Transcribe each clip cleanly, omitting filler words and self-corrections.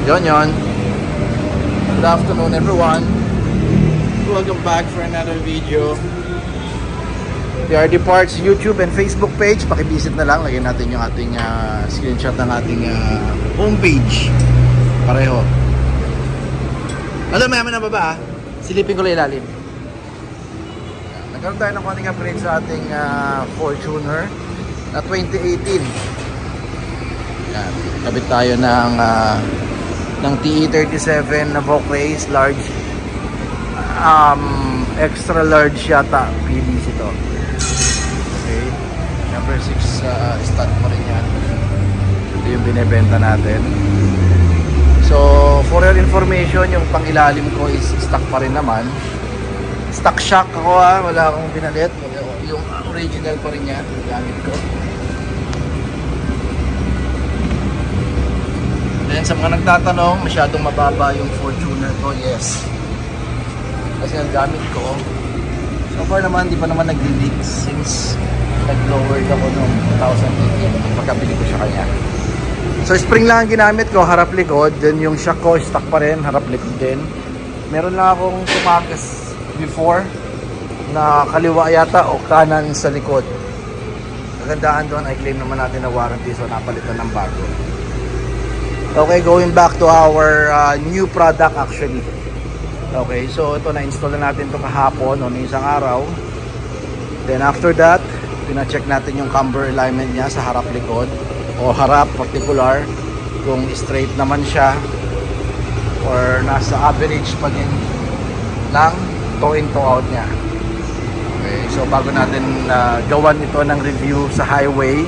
Yon. Good afternoon everyone. Welcome back for another video. PRD Parts YouTube and Facebook page. Pakivisit na lang. Lagyan natin yung ating screenshot ng ating homepage. Pareho. Alam, mayaman na baba. Silipin ko lang ilalim. Nagkaroon tayo ng konting upgrade sa ating Fortuner na 2018. Yan. Kabit tayo ng TE37 na Vocrace large, extra large yata PVC to. Okay, number 6 stud pa rin yan. Ito yung binibenta natin. So for your information, yung pangilalim ko is stock pa rin naman. Stock shock ako, wala akong pinalit. Yung original pa rin yan gamit ko. Then sa mga nagtatanong, masyadong mababa yung Fortuner ko. Yes, kasi ang gamit ko so far naman, di pa naman nag-leak since nag-lowered ako noong 2018 pagkabili ko siya kanya. So spring lang ang ginamit ko, harap likod. Then yung shock ko stock pa rin, harap likod din. Meron lang akong tumakas before na kaliwa yata o kanan sa likod. Kagandaan doon, I claim naman natin na warranty, so napalitan ng bago. Okay, going back to our new product actually. Okay, so ito na-install na natin ito kahapon o isang araw. Then after that, pina-check natin yung camber alignment niya sa harap likod o harap particular, kung straight naman siya or nasa average pa din ng toe in toe out niya. Okay, so bago natin gawan ito ng review sa highway,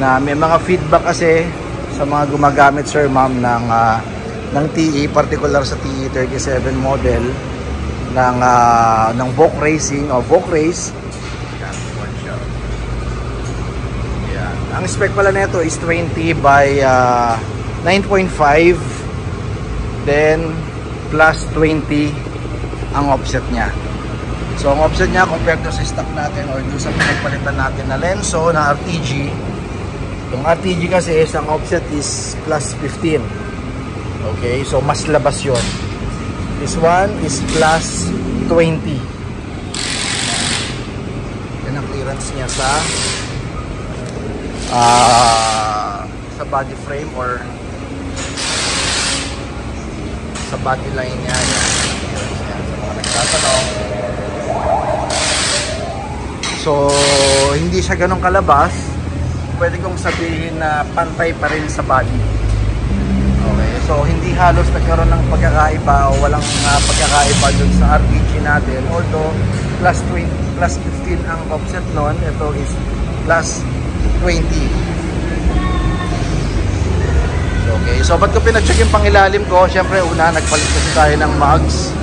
na may mga feedback kasi sa mga gumagamit sir ma'am ng TE, particular sa TE37 model ng Voc Racing o Vocrace. Yan. Ang spec pala nito is 20 by 9.5, then plus 20 ang offset niya. So ang offset niya compared to sa stock natin or doon sa pinagpalitan natin na Lenso na RTG, yung RTG kasi isang offset is plus 15. Okay, so mas labas yun. This one is plus 20. Yan ang clearance niya sa body frame or sa body line niya. Yan, sa mga nagtatanong. So hindi siya ganun kalabas. Pwede kong sabihin na pantay pa rin sa body. Okay, so hindi halos nagkaroon ng pagkakaiba o walang pagkakaiba dun sa RPG natin. Although plus 15 ang offset nun, ito is plus 20. Okay, so ba't ko pinacheck yung pangilalim ko? Siyempre una, nagpalit kasi tayo ng mugs.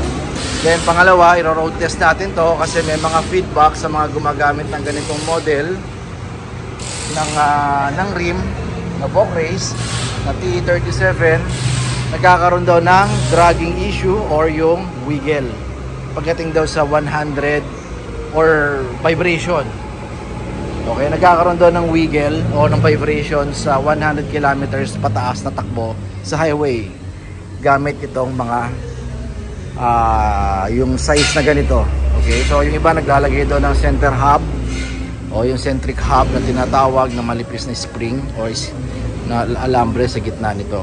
Then pangalawa, i-road test natin to kasi may mga feedback sa mga gumagamit ng ganitong model ng rim na Vocrace na TE37, nagkakaroon daw ng dragging issue or yung wiggle pagdating daw sa 100 or vibration. Okay, nagkakaroon daw ng wiggle o ng vibration sa 100 kilometers pataas na takbo sa highway gamit itong mga yung size na ganito. Okay, so yung iba naglalagay daw ng center hub o yung centric hub na tinatawag na malipis na spring or na alambre sa gitna nito.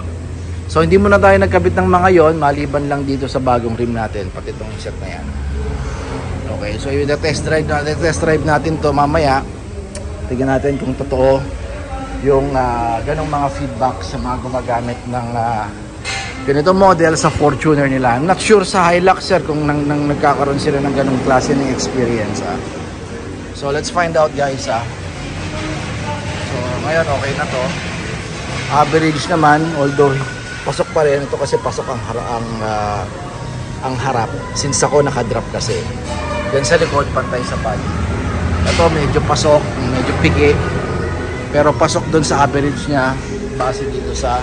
So hindi muna tayo nagkabit ng mga yon, maliban lang dito sa bagong rim natin, pati itong set na yan. Okay, so yung test drive natin to mamaya. Tignan natin kung totoo yung ganong mga feedback sa mga gumagamit ng ganito model sa Fortuner nila. I'm not sure sa Hilux sir kung nagkakaroon sila ng ganong klase ng experience. So let's find out guys. So ngayon okay na to. Average naman, although pasok pa rin ito kasi pasok ang harap since ako nakadrop kasi. Then sa likod pantay sa body. Ito medyo pasok, medyo pigi. Pero pasok doon sa average niya base dito sa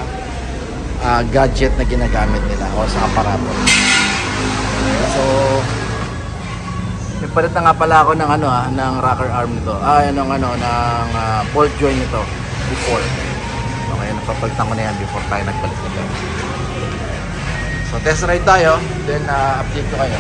gadget na ginagamit nila o sa aparato. So nagpalit na nga pala ako ng ng rocker arm nito. Ng bolt joint nito before. Okay, napapalitan ko na yan before tayo nagpalit nito. So test ride tayo, then update ko kayo.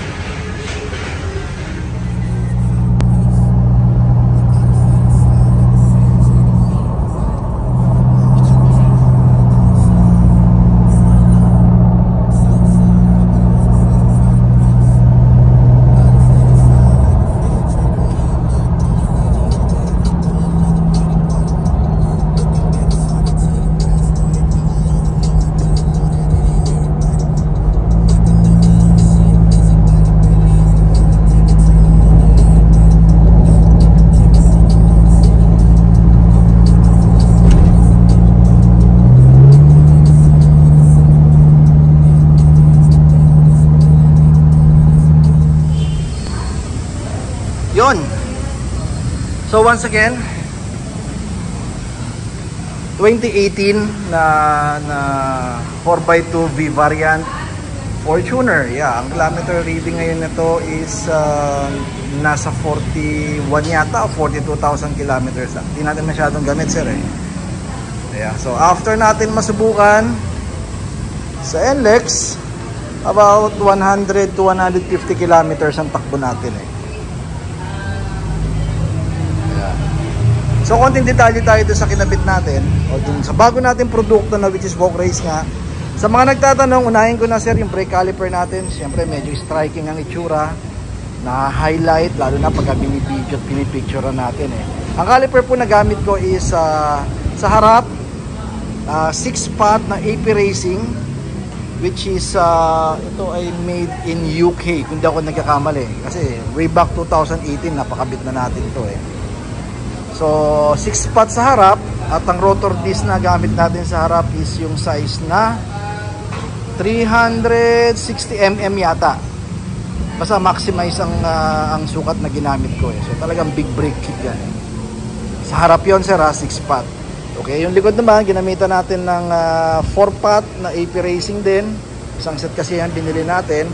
Yun. So once again, 2018 na 4x2 V variant Fortuner. Yeah, ang kilometer reading ngayon nito is nasa 41 yata o 42,000 kilometers. Hindi natin masyadong gamit, sir, eh. Yeah, so after natin masubukan sa NLEX, about 100 to 150 kilometers ang takbo natin, eh. So konting detalye tayo doon sa kinabit natin o dun sa bago natin produkto na which is Vocrace nga. Sa mga nagtatanong, unahin ko na, sir, yung brake caliper natin. Siyempre medyo striking ang itsura, na highlight lalo na pag binibidyo at pinipicture natin, eh. Ang caliper po na gamit ko is sa harap 6-pot na AP Racing, which is ito ay made in UK kung di ako nagkakamali, kasi way back 2018 napakabit na natin ito, eh. So 6-pot sa harap, at ang rotor disc na gamit natin sa harap is yung size na 360 mm yata. Basta maximize ang sukat na ginamit ko, eh. So talagang big brake kit yan, eh. Sa harap yon, sir, 6-pot. Okay, yung likod naman ginamitan natin ng 4-pot na AP Racing din. Isang set kasi yan binili natin.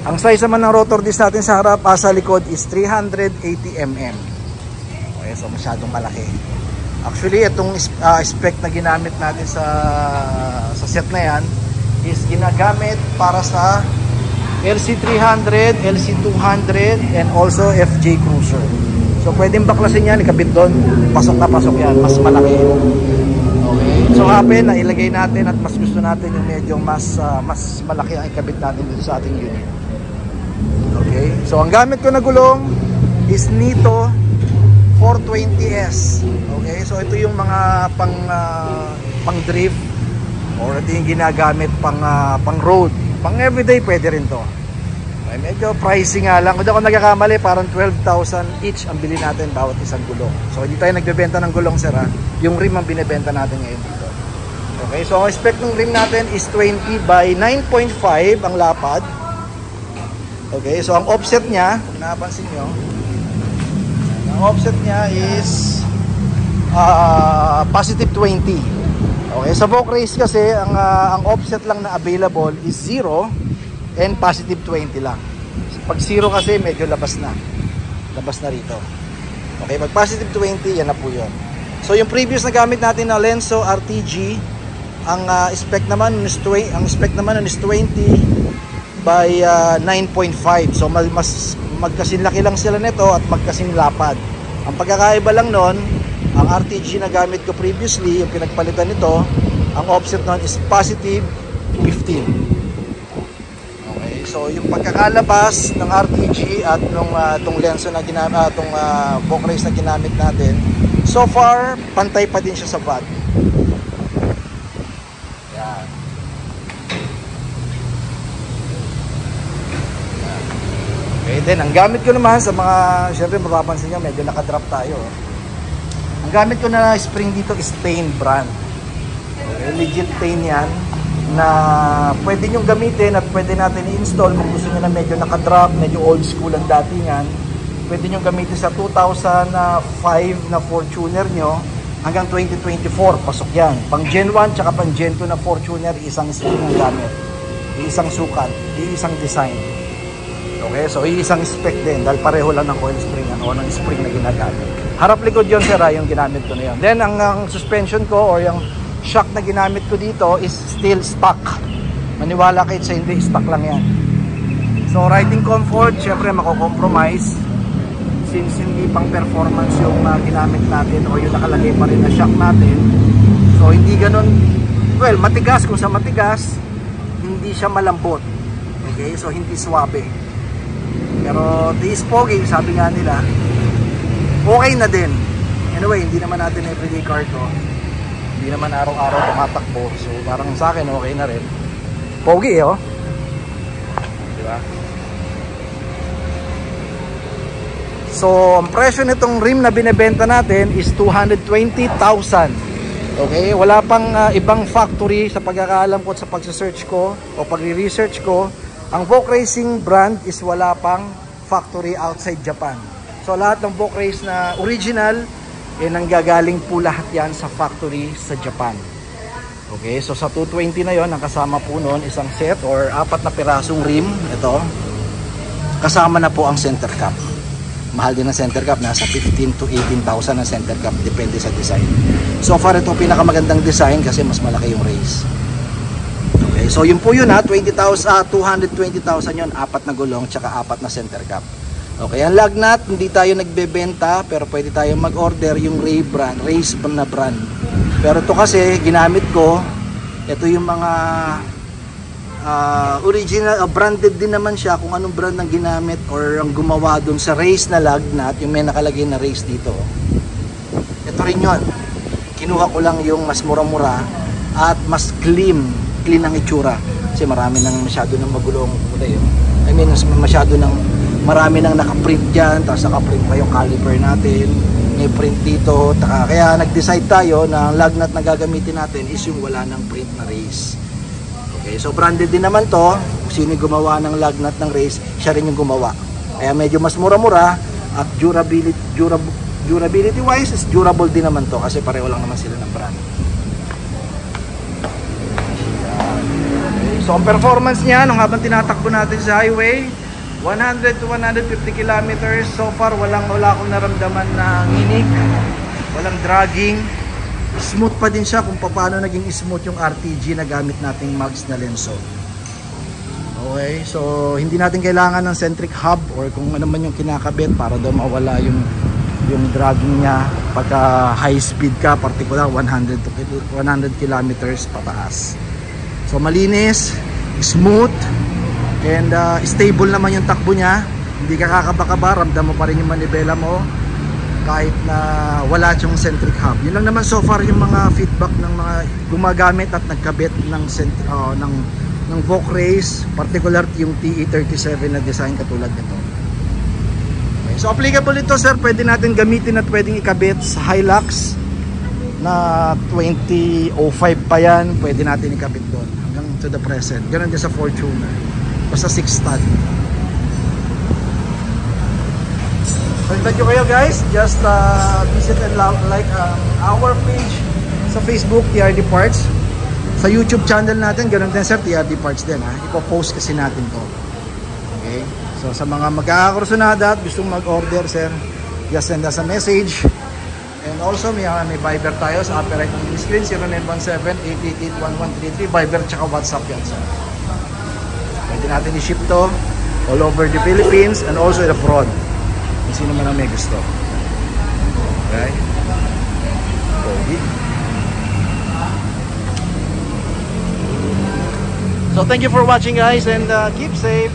Ang size naman ng rotor disc natin sa harap, sa likod is 380 mm. So masyadong malaki. Actually itong spec na ginamit natin sa set na yan is ginagamit para sa LC300, LC200 and also FJ Cruiser. So pwedeng baklasin yan, ikabit doon, pasok na pasok yan, mas malaki. Okay, so happen na ilagay natin at mas gusto natin yung medyo mas malaki ang ikabit natin dito sa ating unit. Okay, so ang gamit ko na gulong is Nito 420S. Okay, so ito yung mga pang drift, or ito yung ginagamit pang road, pang everyday pwede rin to. Okay, medyo pricey nga lang, kung ako nagkakamali parang 12,000 each ang bili natin bawat isang gulong. So hindi tayo nagbebenta ng gulong, sir, ha? Yung rim ang binebenta natin ngayon dito. Okay, so ang spec ng rim natin is 20 by 9.5 ang lapad. Okay, so ang offset nya, kung napansin nyo, ang offset niya is positive 20. Okay, sa Vocrace kasi ang offset lang na available is 0 and positive 20 lang. Pag 0 kasi medyo labas na rito. Okay, pag positive 20, yan na po yun. So yung previous na gamit natin na Lenso RTG, ang spec naman is 20 by 9.5. So mas magkasinlaki lang sila nito at magkasing lapad. Ang pagkakaiba lang nun, ang RTG na gamit ko previously, yung pinagpalitan nito, ang offset nun is positive 15. Okay, so yung pagkakalabas ng RTG at itong Lenso na ginamit, itong Vocrace na ginamit natin, so far pantay pa din siya sa VAT. Yan. Okay, then ang gamit ko naman sa mga, syempre mapapansin nyo, medyo nakadrop tayo. Ang gamit ko na spring dito is Tain brand. Okay, legit Tain yan, na pwede nyo gamitin at pwede natin i-install kung gusto nyo na medyo nakadrop, medyo old school ang datingan. Pwede nyo gamitin sa 2005 na Fortuner nyo hanggang 2024, pasok yan. Pang Gen 1 tsaka pang Gen 2 na Fortuner, isang spring ang gamit, isang sukat, isang design. Okay, so isang spec din dahil pareho lang ng coil spring o ng spring na ginagamit. Harap likod yun, sir, yung ginamit ko na yun. Then ang suspension ko or yung shock na ginamit ko dito is steel stock. Maniwala kayo sa hindi, stock lang yan. So riding comfort, syempre mako-compromise since hindi pang performance yung ginamit natin o yung nakalagay pa rin na shock natin. So hindi ganun, well, matigas. Kung sa matigas, hindi siya malambot. Okay, so hindi swabe. Pero this pogi, sabi nga nila, okay na din. Anyway, hindi naman natin everyday car to. Hindi naman araw-araw tumatakbo. So parang sa akin okay na rin. Pogi oh. Diba? So ang presyo nitong rim na binebenta natin is 220,000. Okay, wala pang ibang factory sa pagkakaalam ko at sa pagse-search ko o pagre-research ko. Ang Voke Racing brand is wala pang factory outside Japan. So lahat ng Voke Race na original nanggagaling po lahat yan sa factory sa Japan. Okay, so sa 220 na yon, ang kasama po noon isang set or 4 na pirasong rim. Ito, kasama na po ang center cap. Mahal din ang center cap, nasa 15 to 18,000 ang center cap, depende sa design. So far ito pinakamagandang design kasi mas malaki yung race. Okay, so yun po yun ha, 220,000 yun, 4 na gulong tsaka 4 na center cap. Okay, ang lug nut, hindi tayo nagbebenta pero pwede tayo mag-order yung Ray brand, race na brand. Pero ito kasi ginamit ko, ito yung mga original, branded din naman siya kung anong brand ang ginamit or ang gumawa dun sa race na lug nut, yung may nakalagay na race dito. Ito rin yun, kinuha ko lang yung mas mura-mura at mas clean ang itsura kasi marami nang masyado ng magulong kulay. I mean, masyado ng marami nang nakaprint dyan, tapos nakaprint pa yung caliper natin, may print dito, kaya nag-decide tayo na ang lug nut na gagamitin natin is yung wala ng print na race. Okay, so branded din naman to, kung sino yung gumawa ng lug nut ng race, siya rin yung gumawa. Kaya medyo mas mura-mura at durability wise is durable din naman to kasi pareho lang naman sila ng brand. Okay, so ang performance niya nung habang tinatakbo natin sa highway, 100 to 150 kilometers. So far wala akong naramdaman na nginig, walang dragging. Smooth pa din siya kung paano naging smooth yung RTG na gamit nating mags na Lenso. Okay, so hindi natin kailangan ng centric hub or kung ano man yung kinakabit para daw mawala yung dragging niya pagka high speed ka, particular 100 kilometers pataas. So malinis, smooth, and stable naman yung takbo niya. Hindi ka kakaba-kaba, ramdam mo pa rin yung manibela mo kahit na wala siyang centric hub. Yun lang naman so far yung mga feedback ng mga gumagamit at nagkabit ng Voke Race, particular yung TE37 na design katulad nito. Okay, so applicable ito sir, pwede natin gamitin at pwedeng ikabit sa Hilux na 2005 pa yan, pwede natin ikabit doon hanggang to the present. Ganun din sa Fortuner, basta 6 stud. So invite nyo kayo guys, just visit and like our page sa Facebook, TRD Parts. Sa YouTube channel natin, ganun din sir, TRD Parts din ha. Ipo-post kasi natin to. Okay, so sa mga magkakakursunada at gustong mag-order sir, just send us a message. And also may Viber tayo sa upper right ng screen, 0917-888-1133, Viber tsaka WhatsApp yan sir. Pwede natin i-ship to all over the Philippines and also abroad kung sino man ang may gusto. Okay, so thank you for watching guys, and keep safe.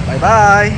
Bye bye.